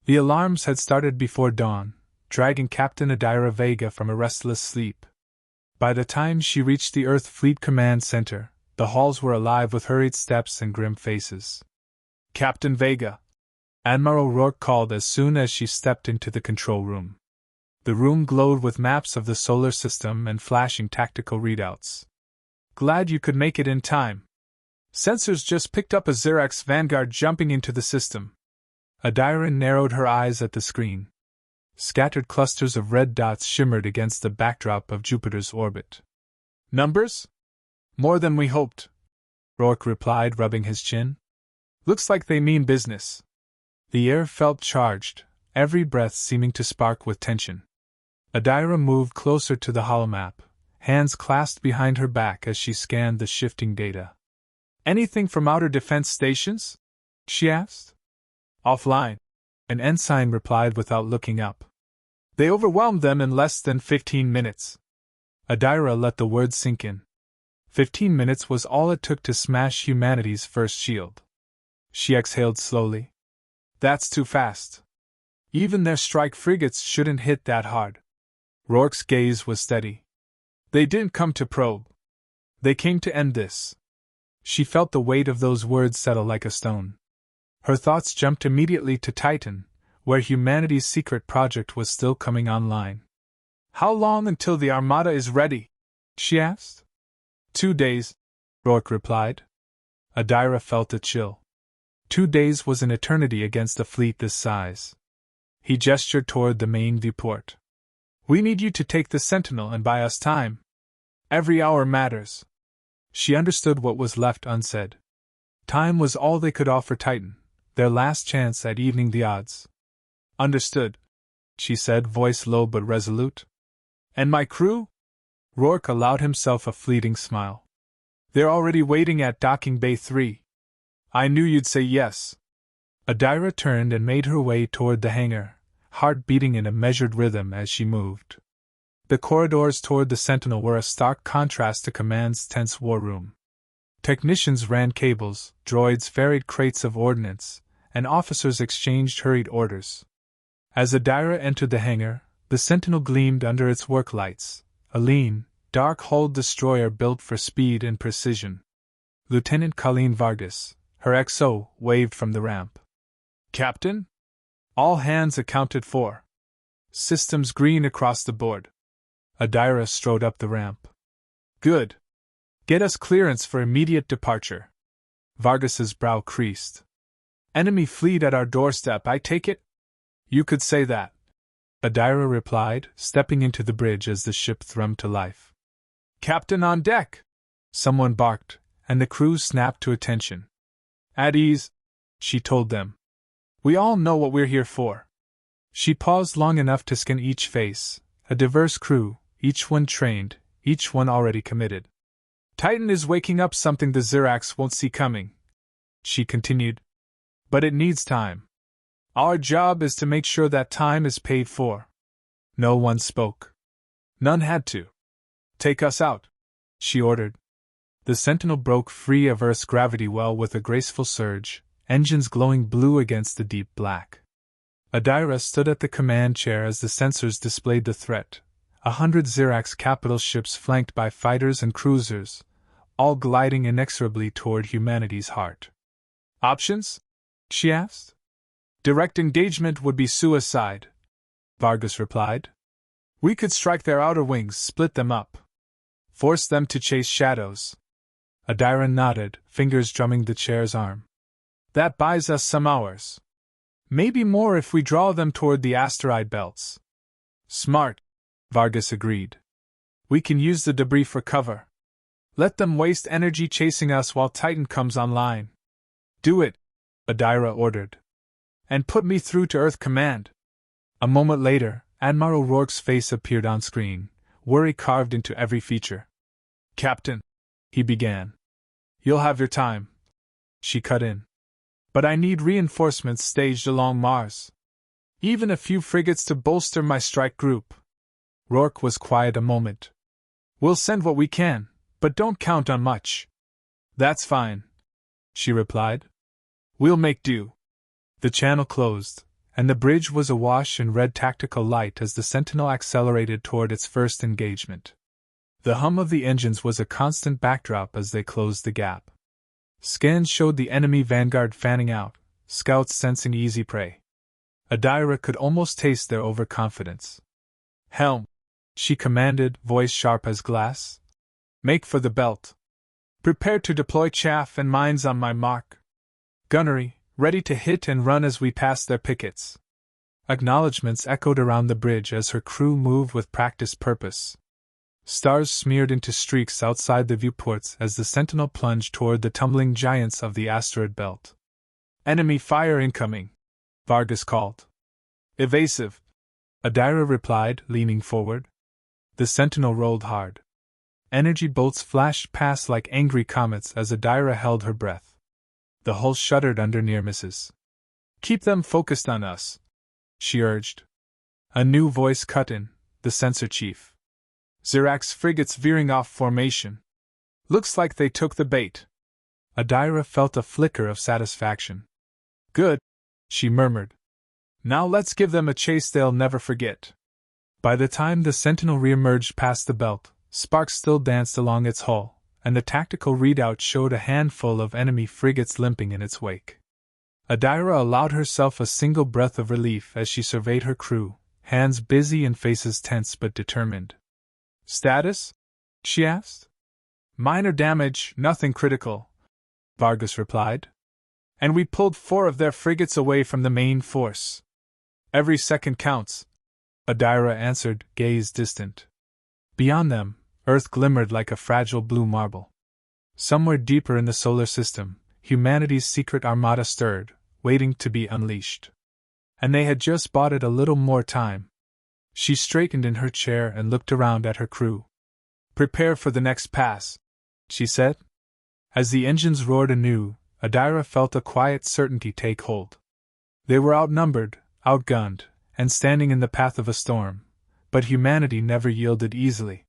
The alarms had started before dawn, dragging Captain Adira Vega from a restless sleep. By the time she reached the Earth Fleet Command Center, the halls were alive with hurried steps and grim faces. "Captain Vega," Admiral Rourke called as soon as she stepped into the control room. The room glowed with maps of the solar system and flashing tactical readouts. "Glad you could make it in time. Sensors just picked up a Xerax Vanguard jumping into the system." Adira narrowed her eyes at the screen. Scattered clusters of red dots shimmered against the backdrop of Jupiter's orbit. "Numbers? More than we hoped," Rourke replied, rubbing his chin. "Looks like they mean business." The air felt charged, every breath seeming to spark with tension. Adira moved closer to the holomap, hands clasped behind her back as she scanned the shifting data. "Anything from outer defense stations?" she asked. "Offline," an ensign replied without looking up. "They overwhelmed them in less than 15 minutes. Adira let the words sink in. 15 minutes was all it took to smash humanity's first shield. She exhaled slowly. "That's too fast. Even their strike frigates shouldn't hit that hard." Rourke's gaze was steady. "They didn't come to probe. They came to end this." She felt the weight of those words settle like a stone. Her thoughts jumped immediately to Titan, where humanity's secret project was still coming online. "How long until the Armada is ready?" she asked. 2 days, Rourke replied. Adira felt a chill. 2 days was an eternity against a fleet this size. He gestured toward the main viewport. "We need you to take the Sentinel and buy us time. Every hour matters." She understood what was left unsaid. Time was all they could offer Titan, their last chance at evening the odds. "Understood," she said, voice low but resolute. "And my crew?" Rourke allowed himself a fleeting smile. "They're already waiting at Docking Bay 3. I knew you'd say yes." Adira turned and made her way toward the hangar, heart beating in a measured rhythm as she moved. The corridors toward the Sentinel were a stark contrast to Command's tense war room. Technicians ran cables, droids ferried crates of ordnance, and officers exchanged hurried orders. As Adira entered the hangar, the Sentinel gleamed under its work lights, a lean, dark-hulled destroyer built for speed and precision. Lieutenant Colleen Vargas, her XO, waved from the ramp. "Captain? All hands accounted for. Systems green across the board." Adira strode up the ramp. "Good. Get us clearance for immediate departure." Vargas's brow creased. "Enemy fleet at our doorstep, I take it?" "You could say that," Adira replied, stepping into the bridge as the ship thrummed to life. "Captain on deck!" someone barked, and the crew snapped to attention. "At ease," she told them. "We all know what we're here for." She paused long enough to scan each face, a diverse crew, each one trained, each one already committed. "Titan is waking up something the Xerax won't see coming," she continued. "But it needs time. Our job is to make sure that time is paid for." No one spoke. None had to. "Take us out," she ordered. The Sentinel broke free of Earth's gravity well with a graceful surge, engines glowing blue against the deep black. Adira stood at the command chair as the sensors displayed the threat. 100 Xerax capital ships flanked by fighters and cruisers, all gliding inexorably toward humanity's heart. "Options?" she asked. "Direct engagement would be suicide," Vargas replied. "We could strike their outer wings, split them up. Force them to chase shadows." Adira nodded, fingers drumming the chair's arm. "That buys us some hours. Maybe more if we draw them toward the asteroid belts." "Smart," Vargas agreed. "We can use the debris for cover. Let them waste energy chasing us while Titan comes online." "Do it," Adira ordered. "And put me through to Earth Command." A moment later, Admiral Rourke's face appeared on screen, worry carved into every feature. "Captain," he began. "You'll have your time," she cut in. "But I need reinforcements staged along Mars. Even a few frigates to bolster my strike group." Rourke was quiet a moment. "We'll send what we can, but don't count on much." "That's fine," she replied. "We'll make do." The channel closed, and the bridge was awash in red tactical light as the Sentinel accelerated toward its first engagement. The hum of the engines was a constant backdrop as they closed the gap. Scans showed the enemy vanguard fanning out, scouts sensing easy prey. Adira could almost taste their overconfidence. "Helm!" she commanded, voice sharp as glass. "Make for the belt. Prepare to deploy chaff and mines on my mark. Gunnery, ready to hit and run as we pass their pickets." Acknowledgments echoed around the bridge as her crew moved with practiced purpose. Stars smeared into streaks outside the viewports as the Sentinel plunged toward the tumbling giants of the asteroid belt. "Enemy fire incoming," Vargas called. "Evasive," Adira replied, leaning forward. The Sentinel rolled hard. Energy bolts flashed past like angry comets as Adira held her breath. The hull shuddered under near misses. "Keep them focused on us," she urged. A new voice cut in, the sensor chief. "Zirax frigates veering off formation. Looks like they took the bait." Adira felt a flicker of satisfaction. "Good," she murmured. "Now let's give them a chase they'll never forget." By the time the Sentinel reemerged past the belt, sparks still danced along its hull, and the tactical readout showed a handful of enemy frigates limping in its wake. Adira allowed herself a single breath of relief as she surveyed her crew, hands busy and faces tense but determined. "Status?" she asked. "Minor damage, nothing critical," Vargas replied. "And we pulled 4 of their frigates away from the main force." "Every second counts," Adira answered, gaze distant. Beyond them, Earth glimmered like a fragile blue marble. Somewhere deeper in the solar system, humanity's secret armada stirred, waiting to be unleashed. And they had just bought it a little more time. She straightened in her chair and looked around at her crew. "Prepare for the next pass," she said. As the engines roared anew, Adira felt a quiet certainty take hold. They were outnumbered, outgunned, and standing in the path of a storm, but humanity never yielded easily.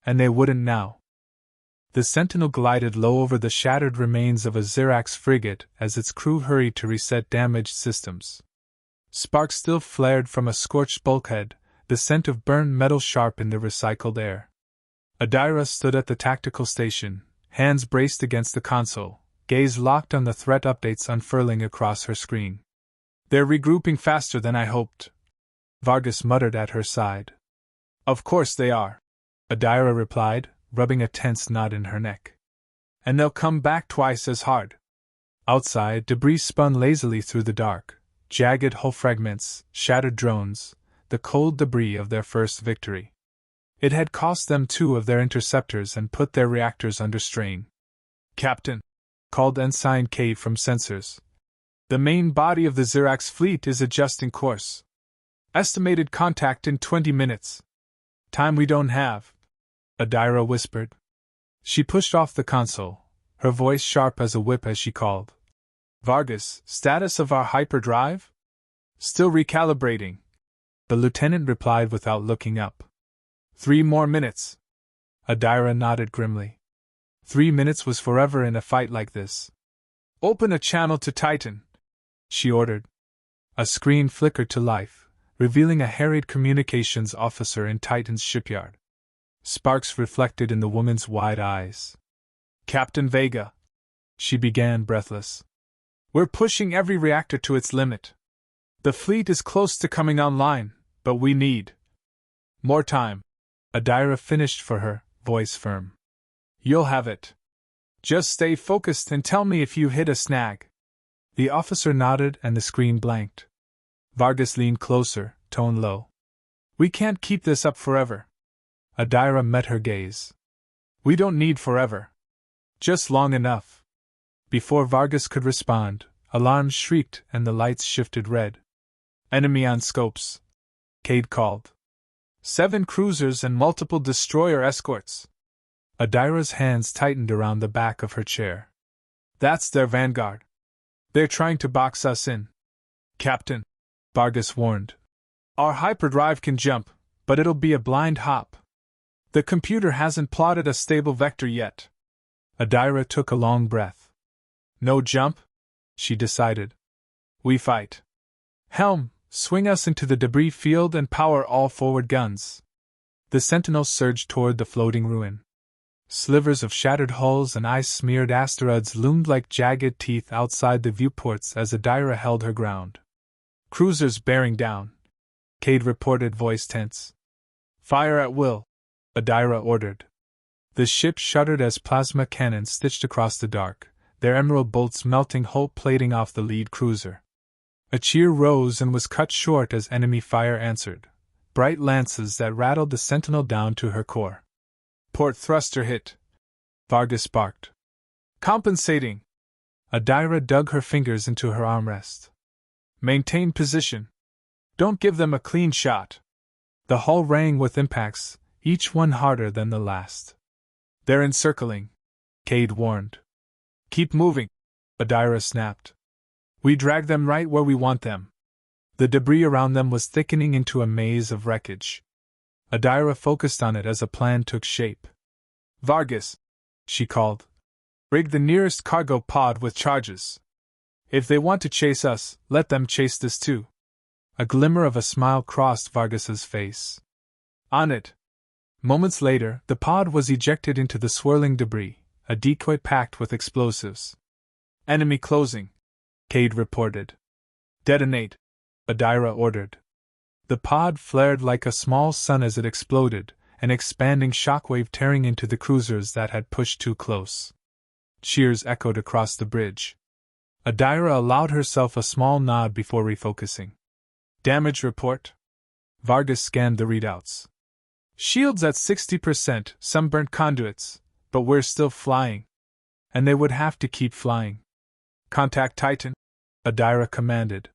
And they wouldn't now. The Sentinel glided low over the shattered remains of a Zirax frigate as its crew hurried to reset damaged systems. Sparks still flared from a scorched bulkhead, the scent of burned metal sharp in the recycled air. Adira stood at the tactical station, hands braced against the console, gaze locked on the threat updates unfurling across her screen. "They're regrouping faster than I hoped," Vargas muttered at her side. "Of course they are," Adira replied, rubbing a tense knot in her neck. "And they'll come back twice as hard." Outside, debris spun lazily through the dark, jagged hull fragments, shattered drones, the cold debris of their first victory. It had cost them 2 of their interceptors and put their reactors under strain. "Captain," called Ensign K from sensors. "The main body of the Zirax fleet is adjusting course. Estimated contact in 20 minutes. Time we don't have," Adira whispered. She pushed off the console, her voice sharp as a whip as she called. "Vargas, status of our hyperdrive?" "Still recalibrating," the lieutenant replied without looking up. 3 more minutes." Adira nodded grimly. 3 minutes was forever in a fight like this. "Open a channel to Titan," she ordered. A screen flickered to life, revealing a harried communications officer in Titan's shipyard. Sparks reflected in the woman's wide eyes. "Captain Vega," she began, breathless. "We're pushing every reactor to its limit. The fleet is close to coming online, but we need more time." Adira finished for her, voice firm. "You'll have it. Just stay focused and tell me if you hit a snag." The officer nodded and the screen blanked. Vargas leaned closer, tone low. "We can't keep this up forever." Adira met her gaze. "We don't need forever. Just long enough." Before Vargas could respond, alarms shrieked and the lights shifted red. "Enemy on scopes," Cade called. 7 cruisers and multiple destroyer escorts." Adira's hands tightened around the back of her chair. "That's their vanguard. They're trying to box us in." "Captain," Vargas warned. "Our hyperdrive can jump, but it'll be a blind hop. The computer hasn't plotted a stable vector yet." Adira took a long breath. "No jump?" she decided. "We fight." "Helm," swing us into the debris field and power all forward guns. The sentinels surged toward the floating ruin. Slivers of shattered hulls and ice-smeared asteroids loomed like jagged teeth outside the viewports as Adira held her ground. Cruisers bearing down, Cade reported, voice tense. Fire at will, Adira ordered. The ship shuddered as plasma cannons stitched across the dark, their emerald bolts melting hull plating off the lead cruiser. A cheer rose and was cut short as enemy fire answered, bright lances that rattled the sentinel down to her core. Port thruster hit, Vargas barked. Compensating! Adira dug her fingers into her armrest. Maintain position. Don't give them a clean shot. The hull rang with impacts, each one harder than the last. They're encircling, Cade warned. Keep moving, Adira snapped. We drag them right where we want them. The debris around them was thickening into a maze of wreckage. Adira focused on it as a plan took shape. Vargas, she called. Rig the nearest cargo pod with charges. If they want to chase us, let them chase this too. A glimmer of a smile crossed Vargas's face. On it. Moments later, the pod was ejected into the swirling debris, a decoy packed with explosives. Enemy closing, Cade reported. Detonate, Adira ordered. The pod flared like a small sun as it exploded, an expanding shockwave tearing into the cruisers that had pushed too close. Cheers echoed across the bridge. Adira allowed herself a small nod before refocusing. Damage report? Vargas scanned the readouts. Shields at 60%, some burnt conduits, but we're still flying. And they would have to keep flying. Contact Titan, Adira commanded.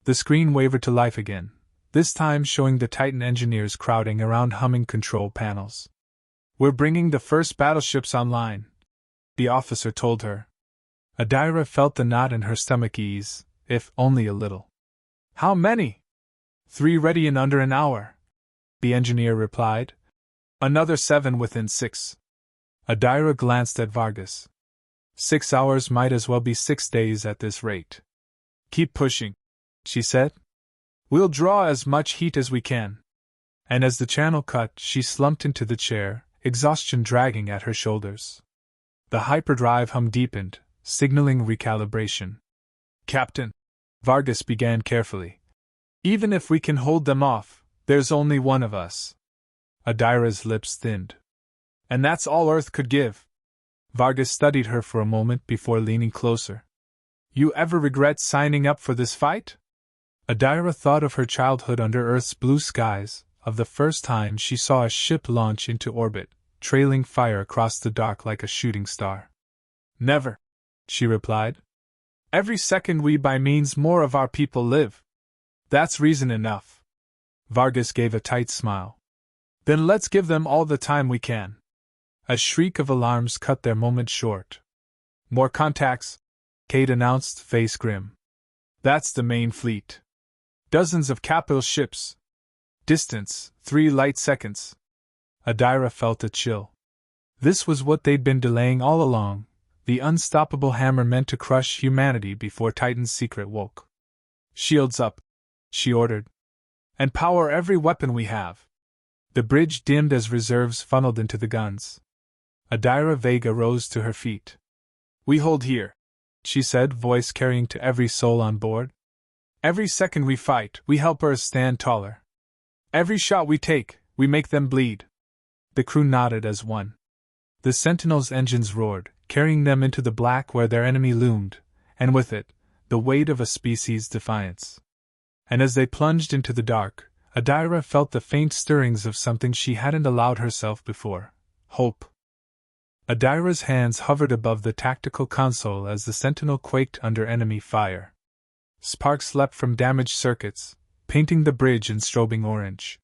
The screen wavered to life again, this time showing the Titan engineers crowding around humming control panels. We're bringing the first battleships online, the officer told her. Adira felt the knot in her stomach ease, if only a little. How many? 3 ready in under an hour, the engineer replied. Another 7 within 6. Adira glanced at Vargas. 6 hours might as well be 6 days at this rate. Keep pushing, she said. We'll draw as much heat as we can. And as the channel cut, she slumped into the chair, exhaustion dragging at her shoulders. The hyperdrive hum deepened, signaling recalibration. Captain, Vargas began carefully. Even if we can hold them off, there's only one of us. Adira's lips thinned. And that's all Earth could give. Vargas studied her for a moment before leaning closer. You ever regret signing up for this fight? Adira thought of her childhood under Earth's blue skies, of the first time she saw a ship launch into orbit, trailing fire across the dark like a shooting star. Never, she replied. Every second we buy means more of our people live. That's reason enough. Vargas gave a tight smile. Then let's give them all the time we can. A shriek of alarms cut their moment short. More contacts, Cade announced, face grim. That's the main fleet. Dozens of capital ships. Distance, 3 light seconds. Adira felt a chill. This was what they'd been delaying all along, the unstoppable hammer meant to crush humanity before Titan's secret woke. Shields up, she ordered. And power every weapon we have. The bridge dimmed as reserves funneled into the guns. Adira Vega rose to her feet. We hold here, she said, voice carrying to every soul on board. Every second we fight, we help Earth stand taller. Every shot we take, we make them bleed. The crew nodded as one. The Sentinel's engines roared, carrying them into the black where their enemy loomed, and with it, the weight of a species' defiance. And as they plunged into the dark, Adira felt the faint stirrings of something she hadn't allowed herself before: hope. Adira's hands hovered above the tactical console as the Sentinel quaked under enemy fire. Sparks leapt from damaged circuits, painting the bridge in strobing orange.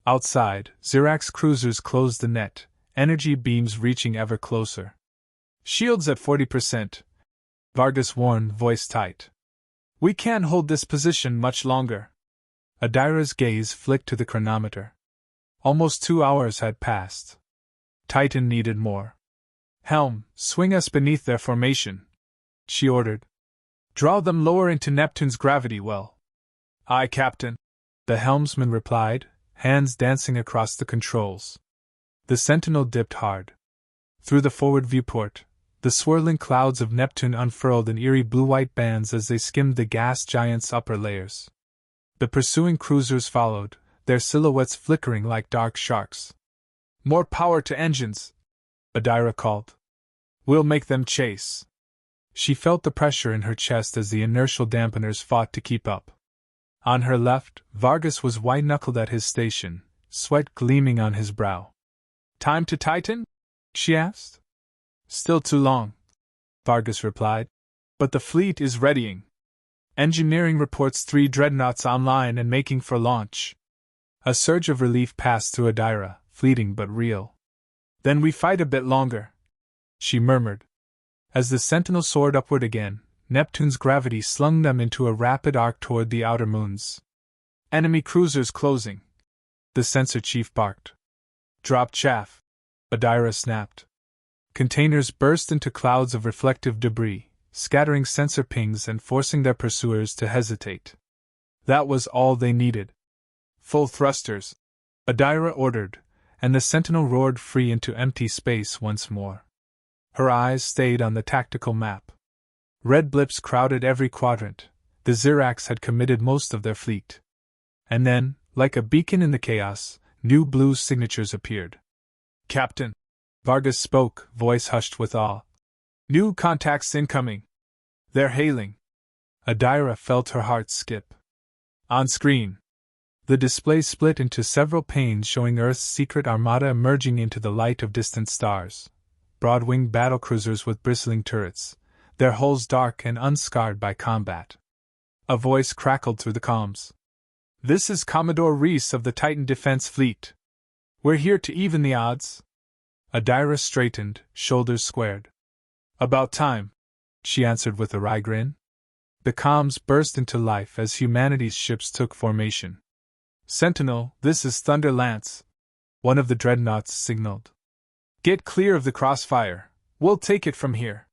Outside, Zirax's cruisers closed the net, energy beams reaching ever closer. Shields at 40%, Vargas warned, voice tight. We can't hold this position much longer. Adira's gaze flicked to the chronometer. Almost 2 hours had passed. Titan needed more. Helm, swing us beneath their formation, she ordered. Draw them lower into Neptune's gravity well. Aye, Captain, the helmsman replied, hands dancing across the controls. The Sentinel dipped hard. Through the forward viewport, the swirling clouds of Neptune unfurled in eerie blue-white bands as they skimmed the gas giant's upper layers. The pursuing cruisers followed, their silhouettes flickering like dark sharks. More power to engines, Adira called. We'll make them chase. She felt the pressure in her chest as the inertial dampeners fought to keep up. On her left, Vargas was white-knuckled at his station, sweat gleaming on his brow. Time to tighten? She asked. Still too long, Vargas replied. But the fleet is readying. Engineering reports 3 dreadnoughts online and making for launch. A surge of relief passed through Adira, fleeting but real. Then we fight a bit longer, she murmured. As the Sentinel soared upward again, Neptune's gravity slung them into a rapid arc toward the outer moons. Enemy cruisers closing, the sensor chief barked. Drop chaff, Adira snapped. Containers burst into clouds of reflective debris, scattering sensor pings and forcing their pursuers to hesitate. That was all they needed. Full thrusters, Adira ordered, and the Sentinel roared free into empty space once more. Her eyes stayed on the tactical map. Red blips crowded every quadrant. The Zirax had committed most of their fleet. And then, like a beacon in the chaos, new blue signatures appeared. Captain, Vargas spoke, voice hushed with awe. New contacts incoming. They're hailing. Adira felt her heart skip. On screen, the display split into several panes showing Earth's secret armada emerging into the light of distant stars. Broad-winged battlecruisers with bristling turrets, their hulls dark and unscarred by combat. A voice crackled through the comms. This is Commodore Reese of the Titan Defense Fleet. We're here to even the odds. Adira straightened, shoulders squared. About time, she answered with a wry grin. The comms burst into life as humanity's ships took formation. Sentinel, this is Thunder Lance, one of the dreadnoughts signaled. Get clear of the crossfire, we'll take it from here.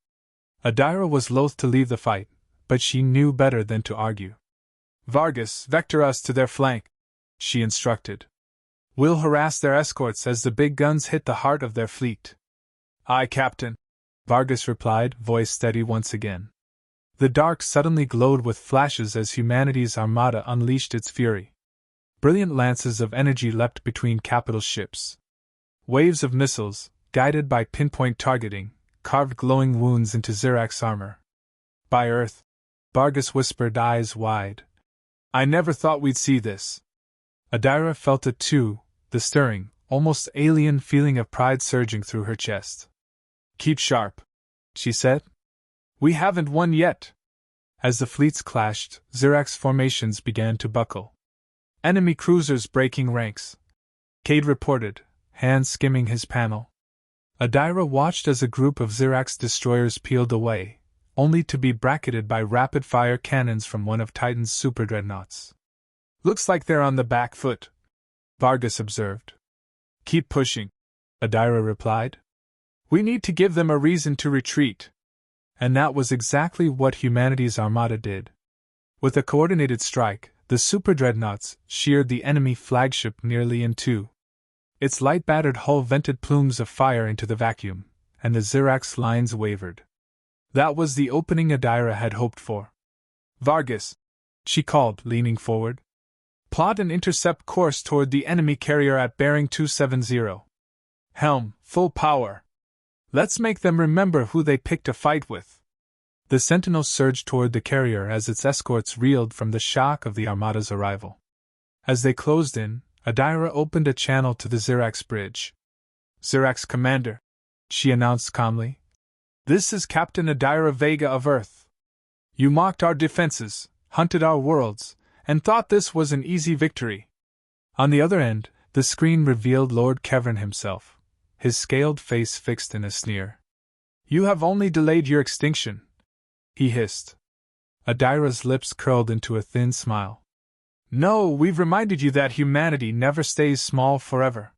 Adira was loath to leave the fight, but she knew better than to argue. Vargas, vector us to their flank, she instructed. We'll harass their escorts as the big guns hit the heart of their fleet. Aye, Captain, Vargas replied, voice steady once again. The dark suddenly glowed with flashes as humanity's armada unleashed its fury. Brilliant lances of energy leapt between capital ships. Waves of missiles, guided by pinpoint targeting, carved glowing wounds into Zirax armor. By Earth, Vargas whispered, eyes wide. I never thought we'd see this. Adira felt it too, the stirring, almost alien feeling of pride surging through her chest. Keep sharp, she said. We haven't won yet. As the fleets clashed, Zirax formations began to buckle. Enemy cruisers breaking ranks, Cade reported, hands skimming his panel. Adira watched as a group of Zirax destroyers peeled away, only to be bracketed by rapid-fire cannons from one of Titan's superdreadnoughts. Looks like they're on the back foot, Vargas observed. Keep pushing, Adira replied. We need to give them a reason to retreat. And that was exactly what humanity's armada did. With a coordinated strike, the superdreadnoughts sheared the enemy flagship nearly in two. Its light-battered hull vented plumes of fire into the vacuum, and the Zirax lines wavered. That was the opening Adira had hoped for. Vargas, she called, leaning forward. Plot an intercept course toward the enemy carrier at bearing 270. Helm, full power. Let's make them remember who they picked a fight with. The Sentinel surged toward the carrier as its escorts reeled from the shock of the Armada's arrival. As they closed in, Adira opened a channel to the Zirax bridge. Zirax Commander, she announced calmly. This is Captain Adira Vega of Earth. You mocked our defenses, hunted our worlds, and thought this was an easy victory. On the other end, the screen revealed Lord Kevern himself, his scaled face fixed in a sneer. You have only delayed your extinction, he hissed. Adira's lips curled into a thin smile. No, we've reminded you that humanity never stays small forever.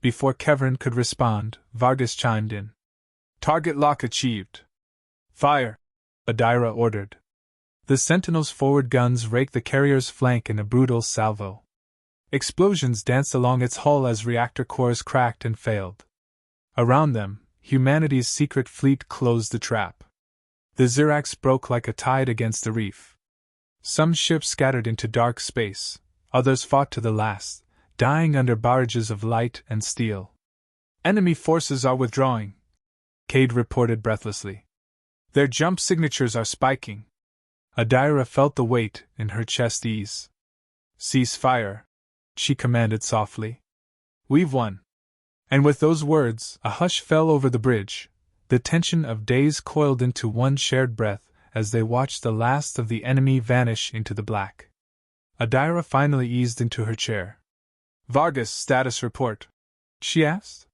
Before Kevern could respond, Vargas chimed in. Target lock achieved. Fire, Adira ordered. The Sentinel's forward guns raked the carrier's flank in a brutal salvo. Explosions danced along its hull as reactor cores cracked and failed. Around them, humanity's secret fleet closed the trap. The Zirax broke like a tide against the reef. Some ships scattered into dark space, others fought to the last, dying under barrages of light and steel. Enemy forces are withdrawing, Cade reported breathlessly. Their jump signatures are spiking. Adira felt the weight in her chest ease. Cease fire, she commanded softly. We've won. And with those words, a hush fell over the bridge. The tension of days coiled into one shared breath as they watched the last of the enemy vanish into the black. Adira finally eased into her chair. Vargas, status report, she asked.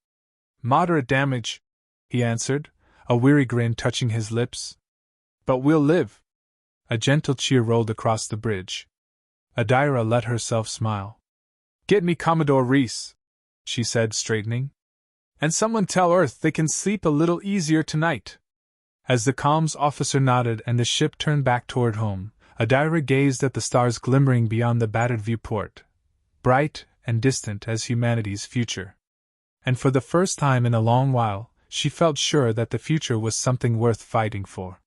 Moderate damage, he answered, a weary grin touching his lips. But we'll live. A gentle cheer rolled across the bridge. Adira let herself smile. Get me Commodore Reese, she said, straightening. And someone tell Earth they can sleep a little easier tonight. As the comms officer nodded and the ship turned back toward home, Adira gazed at the stars glimmering beyond the battered viewport, bright and distant as humanity's future. And for the first time in a long while, she felt sure that the future was something worth fighting for.